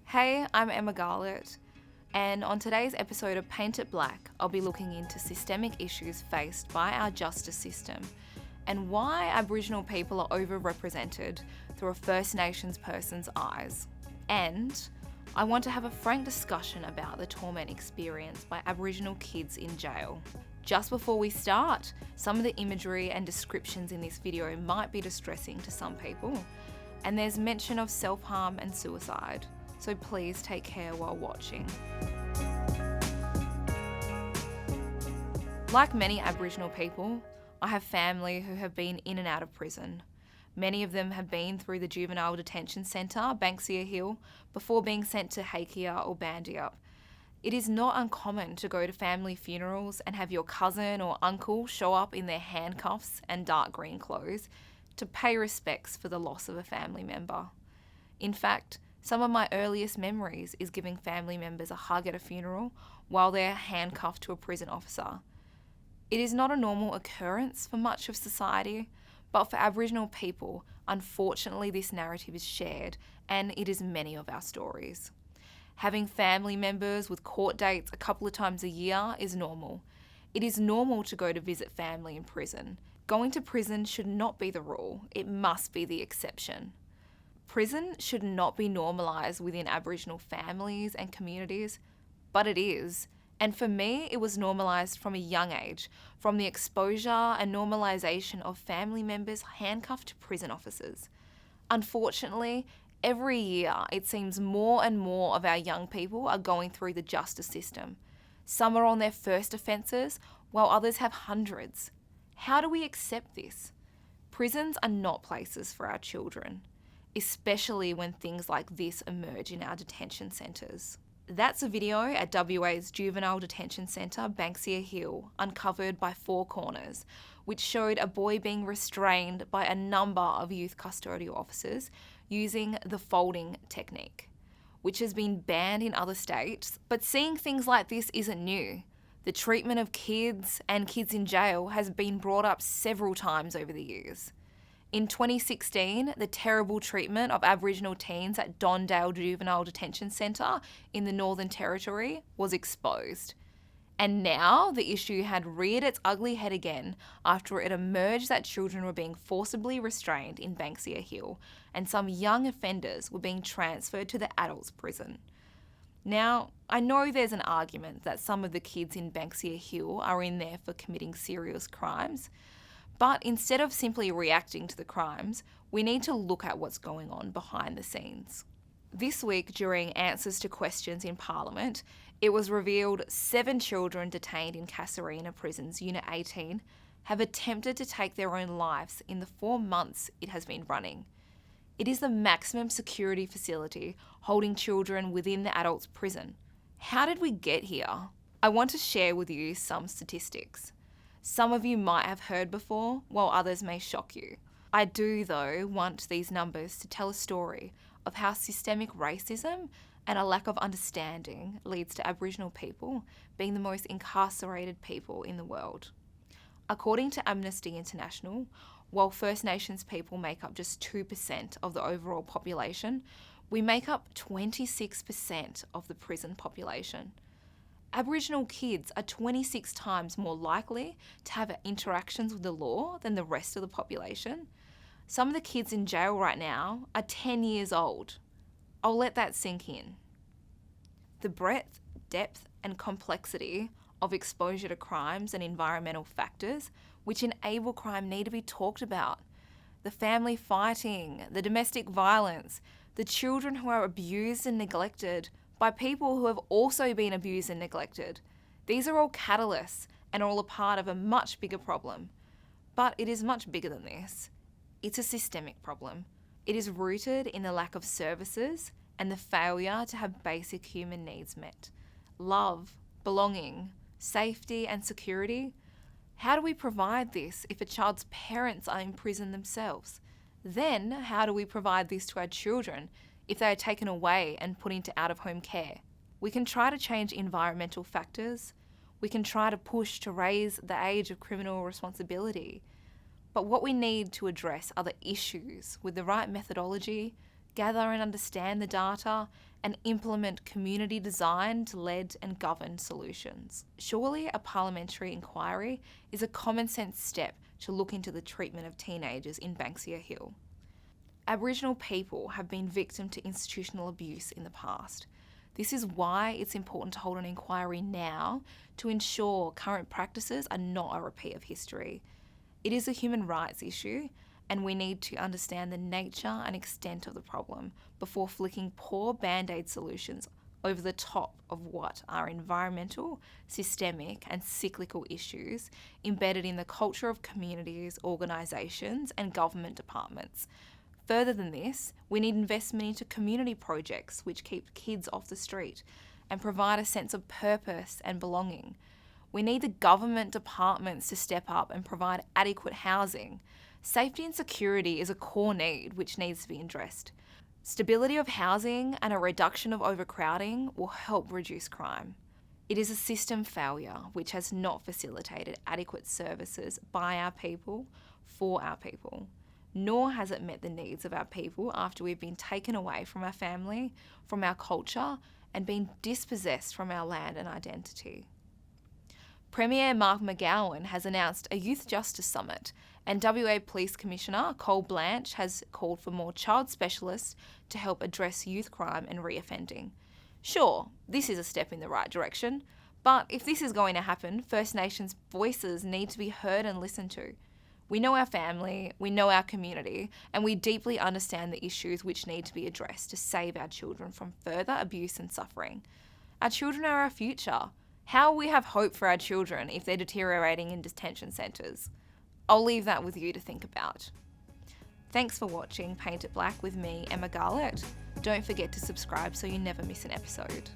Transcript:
Hey, I'm Emma Garlett, and on today's episode of Paint It Black, I'll be looking into systemic issues faced by our justice system and why Aboriginal people are overrepresented through a First Nations person's eyes. And I want to have a frank discussion about the torment experienced by Aboriginal kids in jail. Just before we start, some of the imagery and descriptions in this video might be distressing to some people, and there's mention of self-harm and suicide, so please take care while watching. Like many Aboriginal people, I have family who have been in and out of prison. Many of them have been through the Juvenile Detention Centre, Banksia Hill, before being sent to Hakea or Bandiup. It is not uncommon to go to family funerals and have your cousin or uncle show up in their handcuffs and dark green clothes to pay respects for the loss of a family member. In fact, some of my earliest memories is giving family members a hug at a funeral while they're handcuffed to a prison officer. It is not a normal occurrence for much of society, but for Aboriginal people, unfortunately this narrative is shared, and it is many of our stories. Having family members with court dates a couple of times a year is normal. It is normal to go to visit family in prison. Going to prison should not be the rule, it must be the exception. Prison should not be normalised within Aboriginal families and communities, but it is. And for me, it was normalised from a young age, from the exposure and normalisation of family members handcuffed to prison officers. Unfortunately, every year it seems more and more of our young people are going through the justice system. Some are on their first offences, while others have hundreds. How do we accept this? Prisons are not places for our children, especially when things like this emerge in our detention centres. That's a video at WA's Juvenile Detention Centre, Banksia Hill, uncovered by Four Corners, which showed a boy being restrained by a number of youth custodial officers using the folding technique, which has been banned in other states. But seeing things like this isn't new. The treatment of kids and kids in jail has been brought up several times over the years. In 2016, the terrible treatment of Aboriginal teens at Dondale Juvenile Detention Centre in the Northern Territory was exposed. And now the issue had reared its ugly head again after it emerged that children were being forcibly restrained in Banksia Hill and some young offenders were being transferred to the adults' prison. Now, I know there's an argument that some of the kids in Banksia Hill are in there for committing serious crimes, but instead of simply reacting to the crimes, we need to look at what's going on behind the scenes. This week, during answers to questions in Parliament, it was revealed 7 children detained in Casuarina Prison's Unit 18 have attempted to take their own lives in the 4 months it has been running. It is the maximum security facility holding children within the adults' prison. How did we get here? I want to share with you some statistics. Some of you might have heard before, while others may shock you. I do, though, want these numbers to tell a story of how systemic racism and a lack of understanding leads to Aboriginal people being the most incarcerated people in the world. According to Amnesty International, while First Nations people make up just 2% of the overall population, we make up 26% of the prison population. Aboriginal kids are 26 times more likely to have interactions with the law than the rest of the population. Some of the kids in jail right now are 10 years old. I'll let that sink in. The breadth, depth, and complexity of exposure to crimes and environmental factors which enable crime need to be talked about. The family fighting, the domestic violence, the children who are abused and neglected by people who have also been abused and neglected. These are all catalysts and all a part of a much bigger problem. But it is much bigger than this. It's a systemic problem. It is rooted in the lack of services and the failure to have basic human needs met. Love, belonging, safety and security. How do we provide this if a child's parents are in prison themselves? Then how do we provide this to our children if they are taken away and put into out-of-home care? We can try to change environmental factors. We can try to push to raise the age of criminal responsibility. But what we need to address are the issues with the right methodology, gather and understand the data, and implement community designed, led and governed solutions. Surely a parliamentary inquiry is a common sense step to look into the treatment of teenagers in Banksia Hill. Aboriginal people have been victim to institutional abuse in the past. This is why it's important to hold an inquiry now to ensure current practices are not a repeat of history. It is a human rights issue, and we need to understand the nature and extent of the problem before flicking poor band-aid solutions over the top of what are environmental, systemic and cyclical issues embedded in the culture of communities, organisations and government departments. Further than this, we need investment into community projects which keep kids off the street and provide a sense of purpose and belonging. We need the government departments to step up and provide adequate housing. Safety and security is a core need which needs to be addressed. Stability of housing and a reduction of overcrowding will help reduce crime. It is a system failure which has not facilitated adequate services by our people, for our people, nor has it met the needs of our people after we've been taken away from our family, from our culture, and been dispossessed from our land and identity. Premier Mark McGowan has announced a Youth Justice Summit, and WA Police Commissioner Cole Blanche has called for more child specialists to help address youth crime and reoffending. Sure, this is a step in the right direction, but if this is going to happen, First Nations voices need to be heard and listened to. We know our family, we know our community, and we deeply understand the issues which need to be addressed to save our children from further abuse and suffering. Our children are our future. How will we have hope for our children if they're deteriorating in detention centres? I'll leave that with you to think about. Thanks for watching Paint It Black with me, Emma Garlett. Don't forget to subscribe so you never miss an episode.